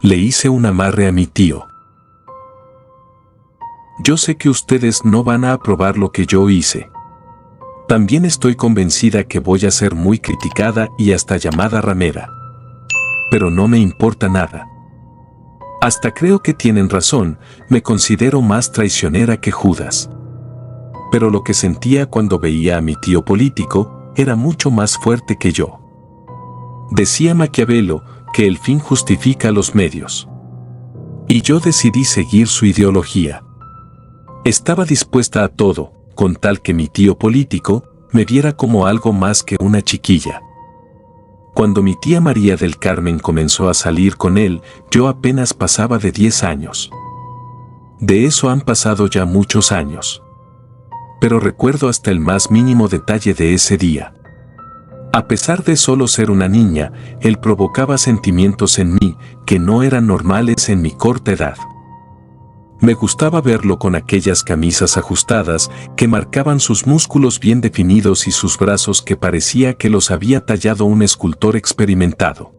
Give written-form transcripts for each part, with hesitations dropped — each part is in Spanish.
Le hice un amarre a mi tío. Yo sé que ustedes no van a aprobar lo que yo hice. También estoy convencida que voy a ser muy criticada y hasta llamada ramera. Pero no me importa nada. Hasta creo que tienen razón, me considero más traicionera que Judas. Pero lo que sentía cuando veía a mi tío político era mucho más fuerte que yo. Decía Maquiavelo que el fin justifica los medios. Y yo decidí seguir su ideología. Estaba dispuesta a todo, con tal que mi tío político me viera como algo más que una chiquilla. Cuando mi tía María del Carmen comenzó a salir con él, yo apenas pasaba de 10 años. De eso han pasado ya muchos años. Pero recuerdo hasta el más mínimo detalle de ese día. A pesar de solo ser una niña, él provocaba sentimientos en mí que no eran normales en mi corta edad. Me gustaba verlo con aquellas camisas ajustadas que marcaban sus músculos bien definidos y sus brazos que parecía que los había tallado un escultor experimentado.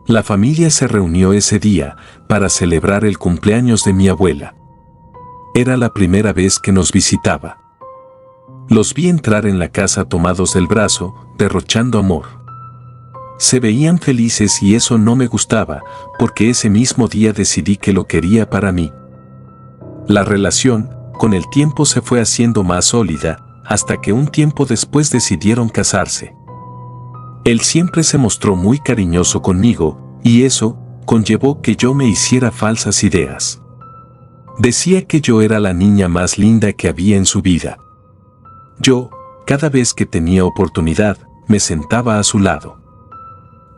La familia se reunió ese día para celebrar el cumpleaños de mi abuela. Era la primera vez que nos visitaba. Los vi entrar en la casa tomados del brazo, derrochando amor. Se veían felices y eso no me gustaba, porque ese mismo día decidí que lo quería para mí. La relación, con el tiempo se fue haciendo más sólida, hasta que un tiempo después decidieron casarse. Él siempre se mostró muy cariñoso conmigo, y eso conllevó que yo me hiciera falsas ideas. Decía que yo era la niña más linda que había en su vida. Yo, cada vez que tenía oportunidad, me sentaba a su lado.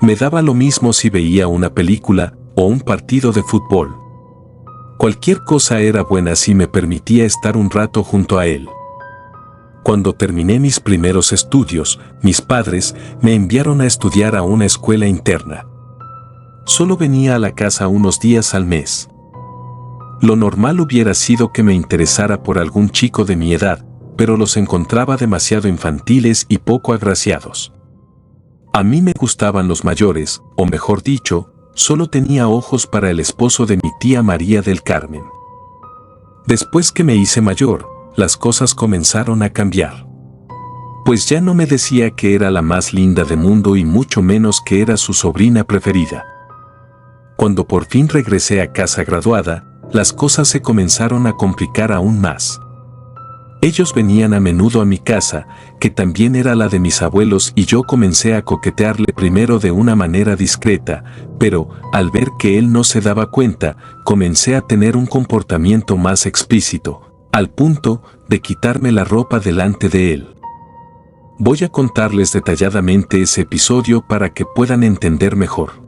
Me daba lo mismo si veía una película o un partido de fútbol. Cualquier cosa era buena si me permitía estar un rato junto a él. Cuando terminé mis primeros estudios, mis padres me enviaron a estudiar a una escuela interna. Solo venía a la casa unos días al mes. Lo normal hubiera sido que me interesara por algún chico de mi edad, pero los encontraba demasiado infantiles y poco agraciados. A mí me gustaban los mayores, o mejor dicho, solo tenía ojos para el esposo de mi tía María del Carmen. Después que me hice mayor, las cosas comenzaron a cambiar. Pues ya no me decía que era la más linda del mundo y mucho menos que era su sobrina preferida. Cuando por fin regresé a casa graduada, las cosas se comenzaron a complicar aún más. Ellos venían a menudo a mi casa, que también era la de mis abuelos, y yo comencé a coquetearle primero de una manera discreta, pero, al ver que él no se daba cuenta, comencé a tener un comportamiento más explícito, al punto de quitarme la ropa delante de él. Voy a contarles detalladamente ese episodio para que puedan entender mejor.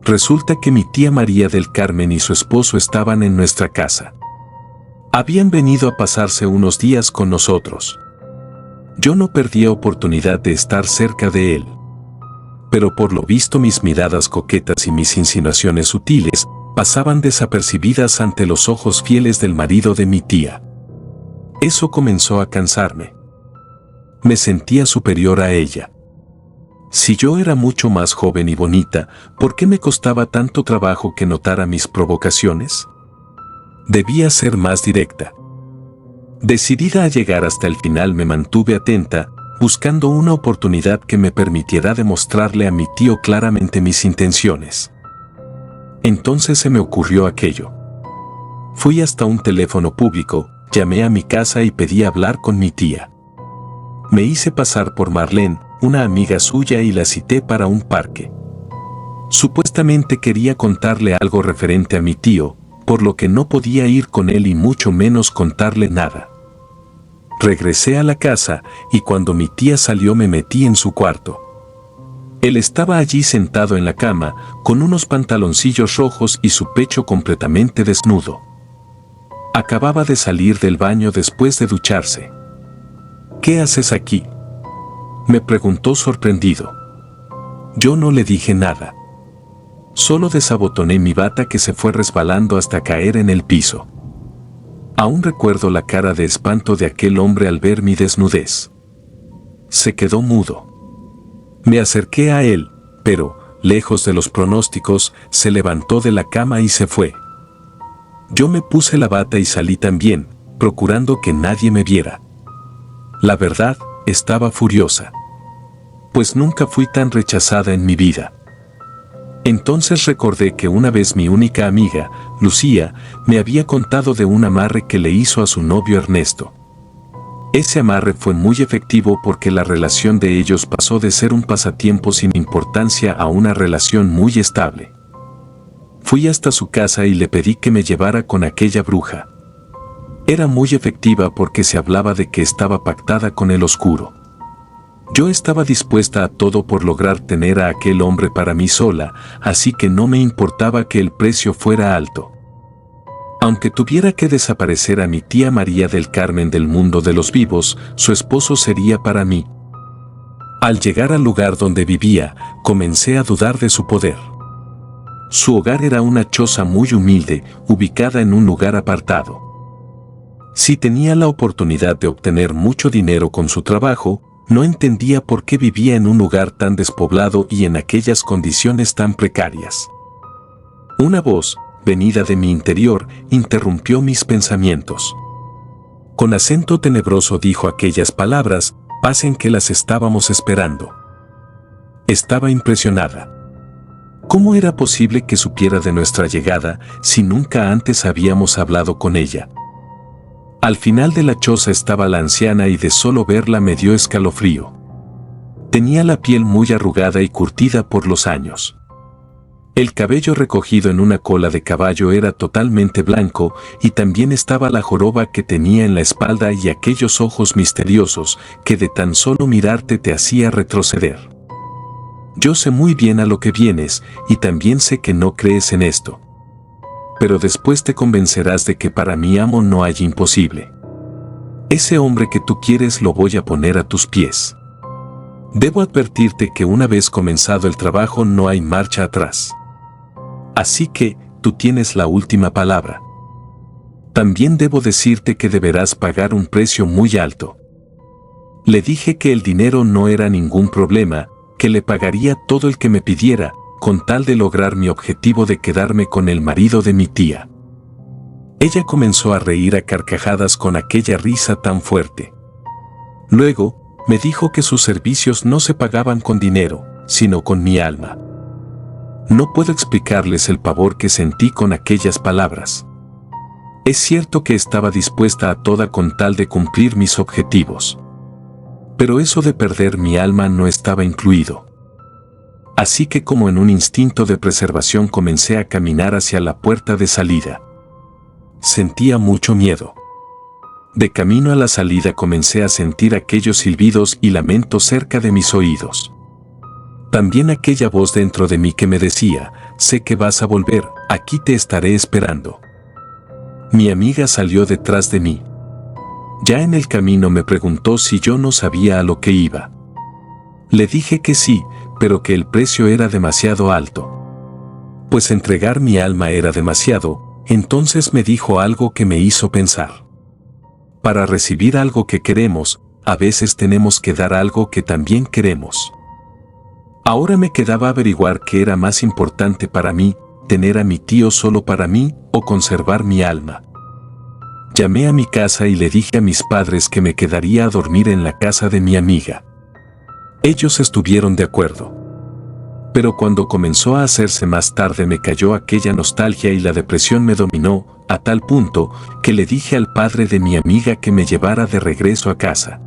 Resulta que mi tía María del Carmen y su esposo estaban en nuestra casa. Habían venido a pasarse unos días con nosotros. Yo no perdía oportunidad de estar cerca de él. Pero por lo visto mis miradas coquetas y mis insinuaciones sutiles pasaban desapercibidas ante los ojos fieles del marido de mi tía. Eso comenzó a cansarme. Me sentía superior a ella. Si yo era mucho más joven y bonita, ¿por qué me costaba tanto trabajo que notara mis provocaciones? Debía ser más directa. Decidida a llegar hasta el final, me mantuve atenta, buscando una oportunidad que me permitiera demostrarle a mi tío claramente mis intenciones. Entonces se me ocurrió aquello. Fui hasta un teléfono público, llamé a mi casa y pedí hablar con mi tía. Me hice pasar por Marlene, una amiga suya, y la cité para un parque. Supuestamente quería contarle algo referente a mi tío, por lo que no podía ir con él y mucho menos contarle nada. Regresé a la casa y cuando mi tía salió me metí en su cuarto. Él estaba allí sentado en la cama, con unos pantaloncillos rojos y su pecho completamente desnudo. Acababa de salir del baño después de ducharse. ¿Qué haces aquí?, me preguntó sorprendido. Yo no le dije nada. Solo desabotoné mi bata que se fue resbalando hasta caer en el piso. Aún recuerdo la cara de espanto de aquel hombre al ver mi desnudez. Se quedó mudo. Me acerqué a él, pero, lejos de los pronósticos, se levantó de la cama y se fue. Yo me puse la bata y salí también, procurando que nadie me viera. La verdad, estaba furiosa. Pues nunca fui tan rechazada en mi vida. Entonces recordé que una vez mi única amiga, Lucía, me había contado de un amarre que le hizo a su novio Ernesto. Ese amarre fue muy efectivo porque la relación de ellos pasó de ser un pasatiempo sin importancia a una relación muy estable. Fui hasta su casa y le pedí que me llevara con aquella bruja. Era muy efectiva porque se hablaba de que estaba pactada con el oscuro. Yo estaba dispuesta a todo por lograr tener a aquel hombre para mí sola, así que no me importaba que el precio fuera alto. Aunque tuviera que desaparecer a mi tía María del Carmen del mundo de los vivos, su esposo sería para mí. Al llegar al lugar donde vivía, comencé a dudar de su poder. Su hogar era una choza muy humilde, ubicada en un lugar apartado. Si tenía la oportunidad de obtener mucho dinero con su trabajo, no entendía por qué vivía en un lugar tan despoblado y en aquellas condiciones tan precarias. Una voz, venida de mi interior, interrumpió mis pensamientos. Con acento tenebroso dijo aquellas palabras: pasen que las estábamos esperando. Estaba impresionada. ¿Cómo era posible que supiera de nuestra llegada si nunca antes habíamos hablado con ella? Al final de la choza estaba la anciana y de solo verla me dio escalofrío. Tenía la piel muy arrugada y curtida por los años. El cabello recogido en una cola de caballo era totalmente blanco y también estaba la joroba que tenía en la espalda y aquellos ojos misteriosos que de tan solo mirarte te hacía retroceder. Yo sé muy bien a lo que vienes y también sé que no crees en esto. Pero después te convencerás de que para mi amo no hay imposible. Ese hombre que tú quieres lo voy a poner a tus pies. Debo advertirte que una vez comenzado el trabajo no hay marcha atrás. Así que, tú tienes la última palabra. También debo decirte que deberás pagar un precio muy alto. Le dije que el dinero no era ningún problema, que le pagaría todo el que me pidiera, con tal de lograr mi objetivo de quedarme con el marido de mi tía. Ella comenzó a reír a carcajadas con aquella risa tan fuerte. Luego, me dijo que sus servicios no se pagaban con dinero, sino con mi alma. No puedo explicarles el pavor que sentí con aquellas palabras. Es cierto que estaba dispuesta a toda con tal de cumplir mis objetivos. Pero eso de perder mi alma no estaba incluido. Así que como en un instinto de preservación comencé a caminar hacia la puerta de salida. Sentía mucho miedo. De camino a la salida comencé a sentir aquellos silbidos y lamentos cerca de mis oídos. También aquella voz dentro de mí que me decía: sé que vas a volver, aquí te estaré esperando. Mi amiga salió detrás de mí. Ya en el camino me preguntó si yo no sabía a lo que iba. Le dije que sí, pero que el precio era demasiado alto. Pues entregar mi alma era demasiado. Entonces me dijo algo que me hizo pensar. Para recibir algo que queremos, a veces tenemos que dar algo que también queremos. Ahora me quedaba averiguar qué era más importante para mí, tener a mi tío solo para mí o conservar mi alma. Llamé a mi casa y le dije a mis padres que me quedaría a dormir en la casa de mi amiga. Ellos estuvieron de acuerdo. Pero cuando comenzó a hacerse más tarde me cayó aquella nostalgia y la depresión me dominó, a tal punto que le dije al padre de mi amiga que me llevara de regreso a casa.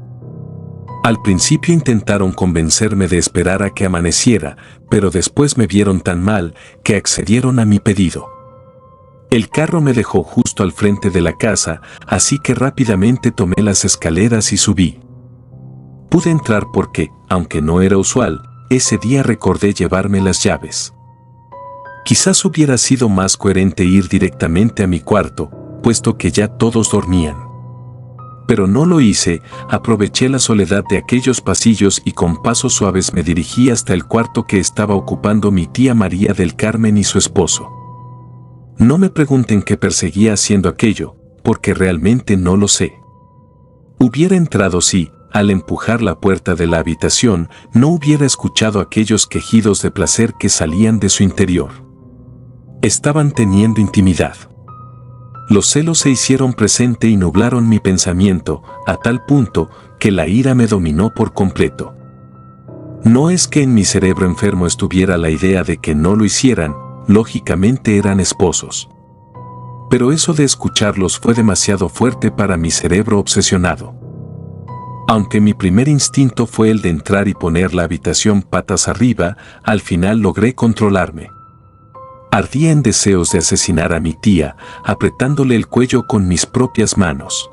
Al principio intentaron convencerme de esperar a que amaneciera, pero después me vieron tan mal que accedieron a mi pedido. El carro me dejó justo al frente de la casa, así que rápidamente tomé las escaleras y subí. Pude entrar porque, aunque no era usual, ese día recordé llevarme las llaves. Quizás hubiera sido más coherente ir directamente a mi cuarto, puesto que ya todos dormían. Pero no lo hice, aproveché la soledad de aquellos pasillos y con pasos suaves me dirigí hasta el cuarto que estaba ocupando mi tía María del Carmen y su esposo. No me pregunten qué perseguía haciendo aquello, porque realmente no lo sé. Hubiera entrado sí, al empujar la puerta de la habitación, no hubiera escuchado aquellos quejidos de placer que salían de su interior. Estaban teniendo intimidad. Los celos se hicieron presente y nublaron mi pensamiento, a tal punto que la ira me dominó por completo. No es que en mi cerebro enfermo estuviera la idea de que no lo hicieran, lógicamente eran esposos. Pero eso de escucharlos fue demasiado fuerte para mi cerebro obsesionado. Aunque mi primer instinto fue el de entrar y poner la habitación patas arriba, al final logré controlarme. Ardía en deseos de asesinar a mi tía, apretándole el cuello con mis propias manos.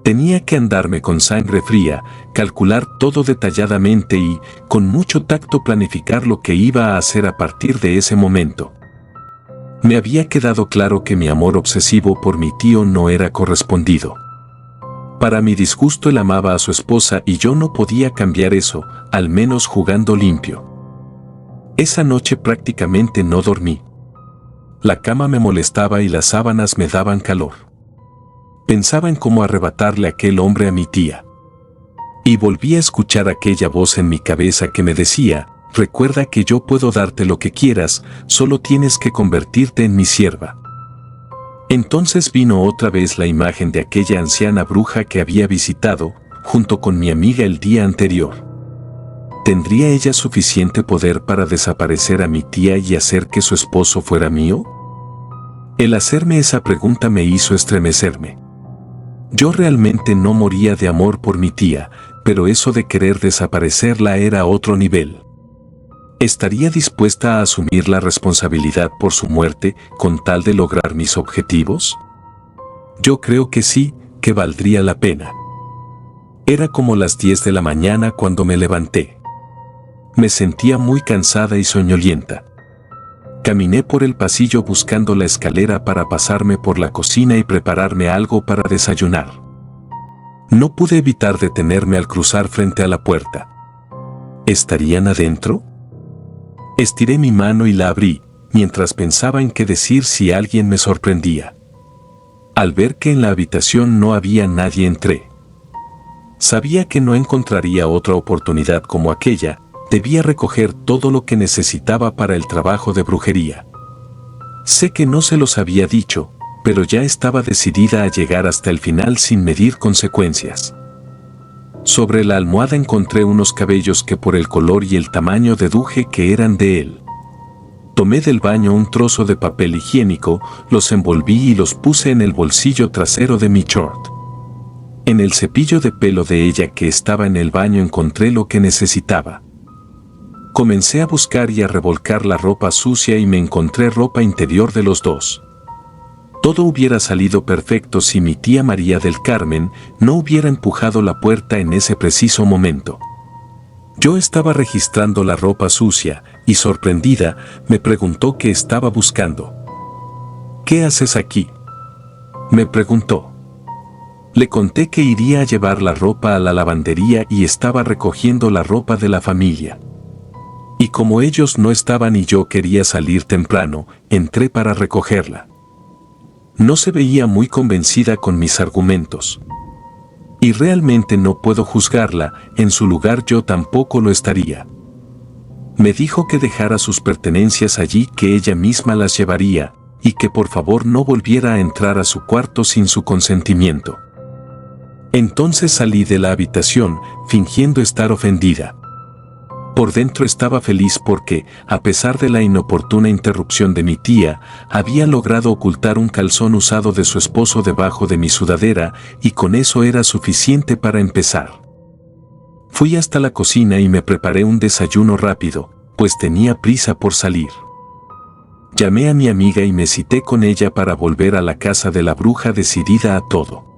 Tenía que andarme con sangre fría, calcular todo detalladamente y, con mucho tacto, planificar lo que iba a hacer a partir de ese momento. Me había quedado claro que mi amor obsesivo por mi tío no era correspondido. Para mi disgusto, él amaba a su esposa y yo no podía cambiar eso, al menos jugando limpio. Esa noche prácticamente no dormí. La cama me molestaba y las sábanas me daban calor. Pensaba en cómo arrebatarle a aquel hombre a mi tía. Y volví a escuchar aquella voz en mi cabeza que me decía: recuerda que yo puedo darte lo que quieras, solo tienes que convertirte en mi sierva. Entonces vino otra vez la imagen de aquella anciana bruja que había visitado, junto con mi amiga el día anterior. ¿Tendría ella suficiente poder para desaparecer a mi tía y hacer que su esposo fuera mío? El hacerme esa pregunta me hizo estremecerme. Yo realmente no moría de amor por mi tía, pero eso de querer desaparecerla era otro nivel. ¿Estaría dispuesta a asumir la responsabilidad por su muerte con tal de lograr mis objetivos? Yo creo que sí, que valdría la pena. Era como las 10 de la mañana cuando me levanté. Me sentía muy cansada y soñolienta. Caminé por el pasillo buscando la escalera para pasarme por la cocina y prepararme algo para desayunar. No pude evitar detenerme al cruzar frente a la puerta. ¿Estarían adentro? Estiré mi mano y la abrí, mientras pensaba en qué decir si alguien me sorprendía. Al ver que en la habitación no había nadie, entré. Sabía que no encontraría otra oportunidad como aquella. Debía recoger todo lo que necesitaba para el trabajo de brujería. Sé que no se los había dicho, pero ya estaba decidida a llegar hasta el final sin medir consecuencias. Sobre la almohada encontré unos cabellos que por el color y el tamaño deduje que eran de él. Tomé del baño un trozo de papel higiénico, los envolví y los puse en el bolsillo trasero de mi short. En el cepillo de pelo de ella que estaba en el baño encontré lo que necesitaba. Comencé a buscar y a revolcar la ropa sucia y me encontré ropa interior de los dos. Todo hubiera salido perfecto si mi tía María del Carmen no hubiera empujado la puerta en ese preciso momento. Yo estaba registrando la ropa sucia y, sorprendida, me preguntó qué estaba buscando. ¿Qué haces aquí?, me preguntó. Le conté que iría a llevar la ropa a la lavandería y estaba recogiendo la ropa de la familia. Y como ellos no estaban y yo quería salir temprano, entré para recogerla. No se veía muy convencida con mis argumentos. Y realmente no puedo juzgarla, en su lugar yo tampoco lo estaría. Me dijo que dejara sus pertenencias allí, que ella misma las llevaría, y que por favor no volviera a entrar a su cuarto sin su consentimiento. Entonces salí de la habitación, fingiendo estar ofendida. Por dentro estaba feliz porque, a pesar de la inoportuna interrupción de mi tía, había logrado ocultar un calzón usado de su esposo debajo de mi sudadera y con eso era suficiente para empezar. Fui hasta la cocina y me preparé un desayuno rápido, pues tenía prisa por salir. Llamé a mi amiga y me cité con ella para volver a la casa de la bruja decidida a todo.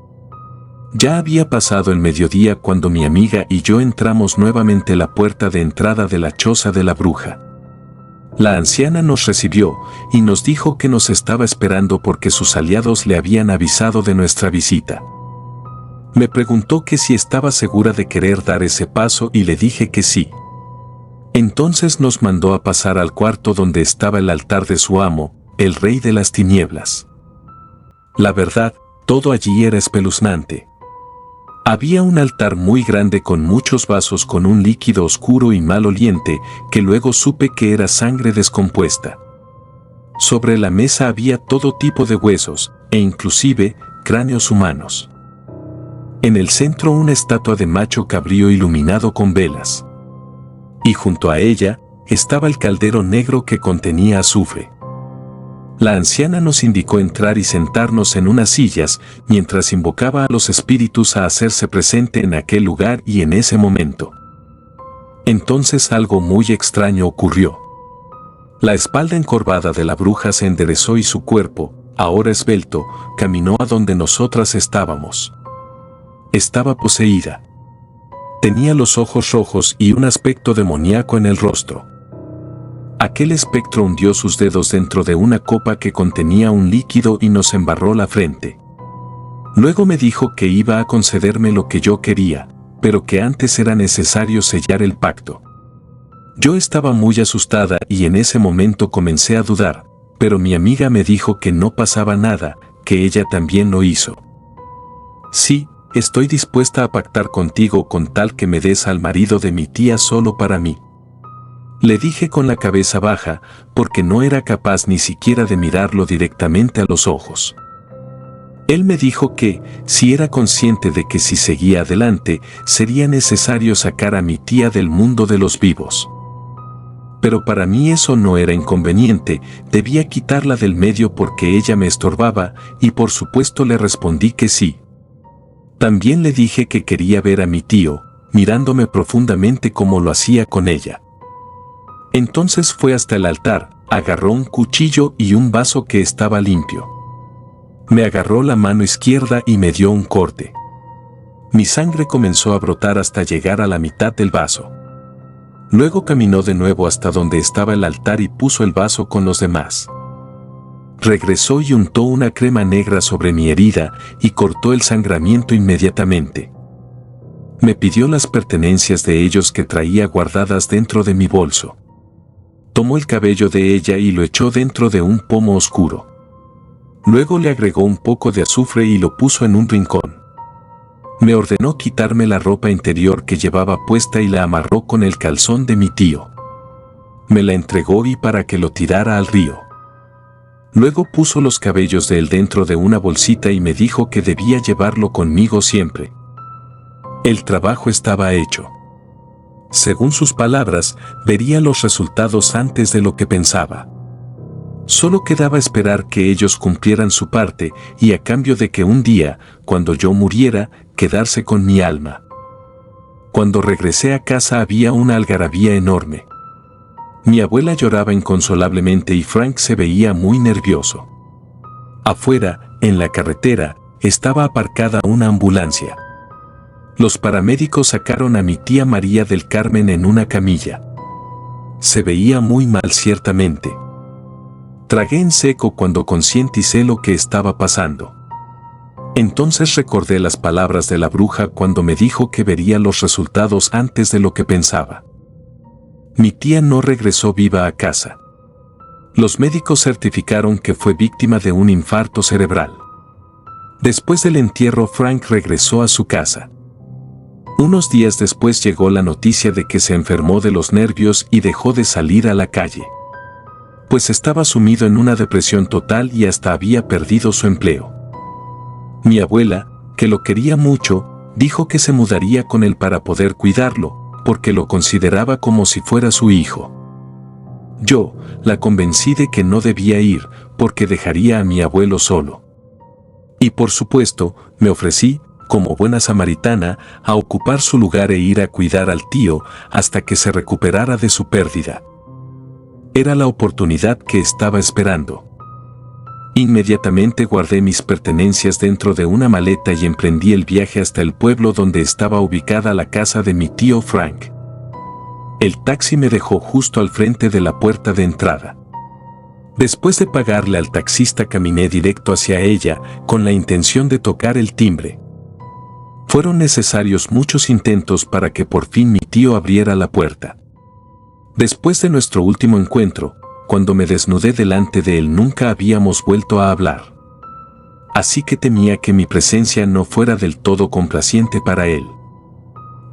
Ya había pasado el mediodía cuando mi amiga y yo entramos nuevamente la puerta de entrada de la choza de la bruja. La anciana nos recibió y nos dijo que nos estaba esperando porque sus aliados le habían avisado de nuestra visita. Me preguntó que si estaba segura de querer dar ese paso y le dije que sí. Entonces nos mandó a pasar al cuarto donde estaba el altar de su amo, el rey de las tinieblas. La verdad, todo allí era espeluznante. Había un altar muy grande con muchos vasos con un líquido oscuro y maloliente que luego supe que era sangre descompuesta. Sobre la mesa había todo tipo de huesos, e inclusive cráneos humanos. En el centro una estatua de macho cabrío iluminado con velas. Y junto a ella estaba el caldero negro que contenía azufre. La anciana nos indicó entrar y sentarnos en unas sillas mientras invocaba a los espíritus a hacerse presente en aquel lugar y en ese momento. Entonces algo muy extraño ocurrió. La espalda encorvada de la bruja se enderezó y su cuerpo, ahora esbelto, caminó a donde nosotras estábamos. Estaba poseída. Tenía los ojos rojos y un aspecto demoníaco en el rostro. Aquel espectro hundió sus dedos dentro de una copa que contenía un líquido y nos embarró la frente. Luego me dijo que iba a concederme lo que yo quería, pero que antes era necesario sellar el pacto. Yo estaba muy asustada y en ese momento comencé a dudar, pero mi amiga me dijo que no pasaba nada, que ella también lo hizo. Sí, estoy dispuesta a pactar contigo con tal que me des al marido de mi tía solo para mí. Le dije con la cabeza baja, porque no era capaz ni siquiera de mirarlo directamente a los ojos. Él me dijo que, si era consciente de que si seguía adelante, sería necesario sacar a mi tía del mundo de los vivos. Pero para mí eso no era inconveniente, debía quitarla del medio porque ella me estorbaba, y por supuesto le respondí que sí. También le dije que quería ver a mi tío, mirándome profundamente como lo hacía con ella. Entonces fue hasta el altar, agarró un cuchillo y un vaso que estaba limpio. Me agarró la mano izquierda y me dio un corte. Mi sangre comenzó a brotar hasta llegar a la mitad del vaso. Luego caminó de nuevo hasta donde estaba el altar y puso el vaso con los demás. Regresó y untó una crema negra sobre mi herida y cortó el sangramiento inmediatamente. Me pidió las pertenencias de ellos que traía guardadas dentro de mi bolso. Tomó el cabello de ella y lo echó dentro de un pomo oscuro. Luego le agregó un poco de azufre y lo puso en un rincón. Me ordenó quitarme la ropa interior que llevaba puesta y la amarró con el calzón de mi tío. Me la entregó y para que lo tirara al río. Luego puso los cabellos de él dentro de una bolsita y me dijo que debía llevarlo conmigo siempre. El trabajo estaba hecho. Según sus palabras, vería los resultados antes de lo que pensaba. Solo quedaba esperar que ellos cumplieran su parte y a cambio de que un día, cuando yo muriera, quedarse con mi alma. Cuando regresé a casa había una algarabía enorme. Mi abuela lloraba inconsolablemente y Frank se veía muy nervioso. Afuera, en la carretera, estaba aparcada una ambulancia. Los paramédicos sacaron a mi tía María del Carmen en una camilla. Se veía muy mal ciertamente. Tragué en seco cuando concienticé lo que estaba pasando. Entonces recordé las palabras de la bruja cuando me dijo que vería los resultados antes de lo que pensaba. Mi tía no regresó viva a casa. Los médicos certificaron que fue víctima de un infarto cerebral. Después del entierro, Frank regresó a su casa. Unos días después llegó la noticia de que se enfermó de los nervios y dejó de salir a la calle. Pues estaba sumido en una depresión total y hasta había perdido su empleo. Mi abuela, que lo quería mucho, dijo que se mudaría con él para poder cuidarlo, porque lo consideraba como si fuera su hijo. Yo, la convencí de que no debía ir, porque dejaría a mi abuelo solo. Y por supuesto, me ofrecí, como buena samaritana, a ocupar su lugar e ir a cuidar al tío hasta que se recuperara de su pérdida. Era la oportunidad que estaba esperando. Inmediatamente guardé mis pertenencias dentro de una maleta y emprendí el viaje hasta el pueblo donde estaba ubicada la casa de mi tío Frank. El taxi me dejó justo al frente de la puerta de entrada. Después de pagarle al taxista caminé directo hacia ella con la intención de tocar el timbre. Fueron necesarios muchos intentos para que por fin mi tío abriera la puerta. Después de nuestro último encuentro, cuando me desnudé delante de él nunca habíamos vuelto a hablar. así que temía que mi presencia no fuera del todo complaciente para él.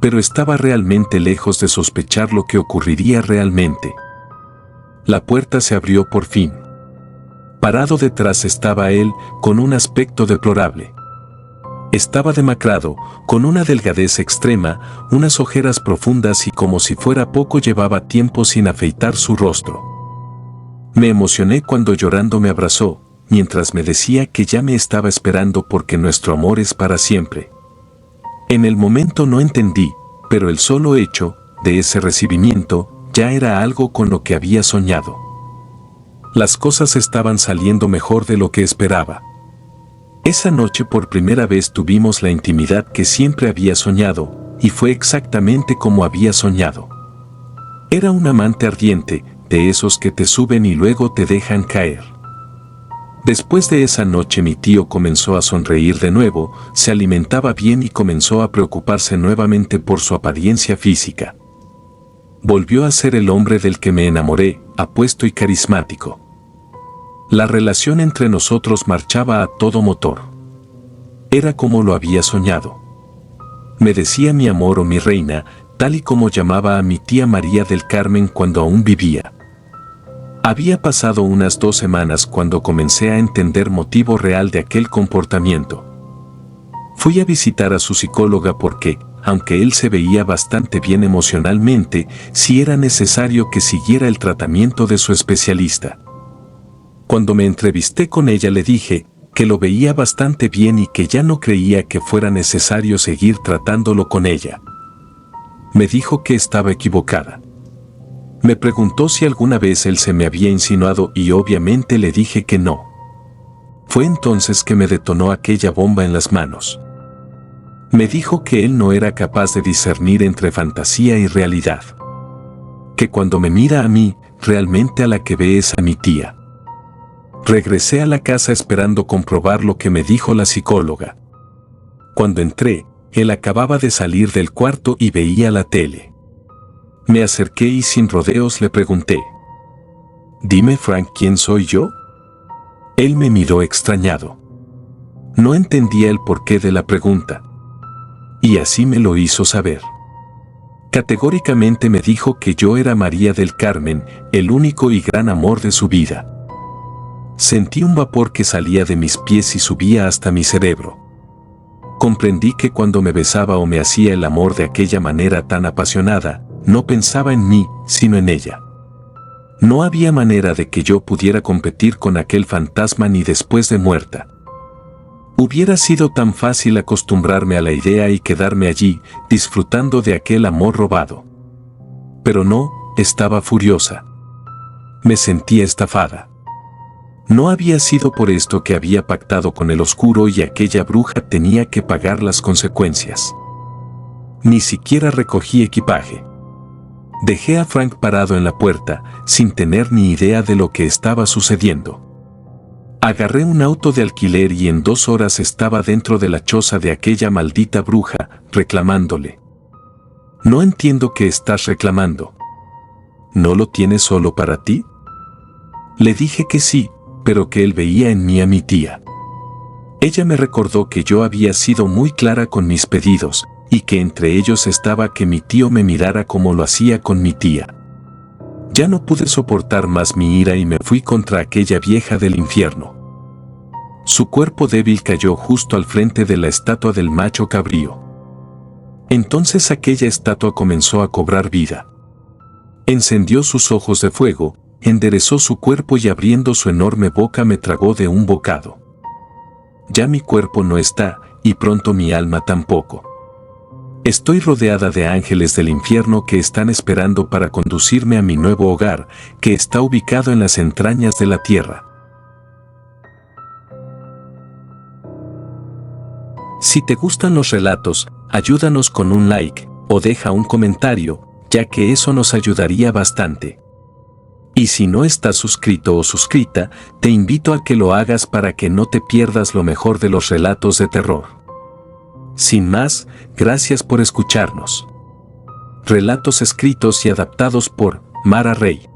Pero estaba realmente lejos de sospechar lo que ocurriría realmente. La puerta se abrió por fin. Parado detrás estaba él, con un aspecto deplorable. Estaba demacrado, con una delgadez extrema, unas ojeras profundas y como si fuera poco llevaba tiempo sin afeitar su rostro. Me emocioné cuando llorando me abrazó, mientras me decía que ya me estaba esperando porque nuestro amor es para siempre. En el momento no entendí, pero el solo hecho de ese recibimiento ya era algo con lo que había soñado. Las cosas estaban saliendo mejor de lo que esperaba. Esa noche por primera vez tuvimos la intimidad que siempre había soñado, y fue exactamente como había soñado. Era un amante ardiente, de esos que te suben y luego te dejan caer. Después de esa noche mi tío comenzó a sonreír de nuevo, se alimentaba bien y comenzó a preocuparse nuevamente por su apariencia física. Volvió a ser el hombre del que me enamoré, apuesto y carismático. La relación entre nosotros marchaba a todo motor. Era como lo había soñado. Me decía mi amor o mi reina, tal y como llamaba a mi tía María del Carmen cuando aún vivía. Había pasado unas 2 semanas cuando comencé a entender motivo real de aquel comportamiento. Fui a visitar a su psicóloga porque, aunque él se veía bastante bien emocionalmente, sí era necesario que siguiera el tratamiento de su especialista. Cuando me entrevisté con ella le dije que lo veía bastante bien y que ya no creía que fuera necesario seguir tratándolo con ella. Me dijo que estaba equivocada. Me preguntó si alguna vez él se me había insinuado y obviamente le dije que no. Fue entonces que me detonó aquella bomba en las manos. Me dijo que él no era capaz de discernir entre fantasía y realidad. Que cuando me mira a mí, realmente a la que ve es a mi tía. Regresé a la casa esperando comprobar lo que me dijo la psicóloga. Cuando entré, él acababa de salir del cuarto y veía la tele. Me acerqué y sin rodeos le pregunté: «Dime, Frank, ¿quién soy yo?». Él me miró extrañado. No entendía el porqué de la pregunta. Y así me lo hizo saber. Categóricamente me dijo que yo era María del Carmen, el único y gran amor de su vida. Sentí un vapor que salía de mis pies y subía hasta mi cerebro. Comprendí que cuando me besaba o me hacía el amor de aquella manera tan apasionada, no pensaba en mí, sino en ella. No había manera de que yo pudiera competir con aquel fantasma ni después de muerta. Hubiera sido tan fácil acostumbrarme a la idea y quedarme allí, disfrutando de aquel amor robado. Pero no, estaba furiosa. Me sentía estafada. No había sido por esto que había pactado con el oscuro y aquella bruja tenía que pagar las consecuencias. Ni siquiera recogí equipaje. Dejé a Frank parado en la puerta, sin tener ni idea de lo que estaba sucediendo. Agarré un auto de alquiler y en 2 horas estaba dentro de la choza de aquella maldita bruja, reclamándole. «No entiendo qué estás reclamando. ¿No lo tienes solo para ti?». Le dije que sí, pero que él veía en mí a mi tía. Ella me recordó que yo había sido muy clara con mis pedidos, y que entre ellos estaba que mi tío me mirara como lo hacía con mi tía. Ya no pude soportar más mi ira y me fui contra aquella vieja del infierno. Su cuerpo débil cayó justo al frente de la estatua del macho cabrío. Entonces aquella estatua comenzó a cobrar vida. Encendió sus ojos de fuego, enderezó su cuerpo y abriendo su enorme boca me tragó de un bocado. Ya mi cuerpo no está, y pronto mi alma tampoco. Estoy rodeada de ángeles del infierno que están esperando para conducirme a mi nuevo hogar, que está ubicado en las entrañas de la tierra. Si te gustan los relatos, ayúdanos con un like, o deja un comentario, ya que eso nos ayudaría bastante. Y si no estás suscrito o suscrita, te invito a que lo hagas para que no te pierdas lo mejor de los relatos de terror. Sin más, gracias por escucharnos. Relatos escritos y adaptados por Mara Rey.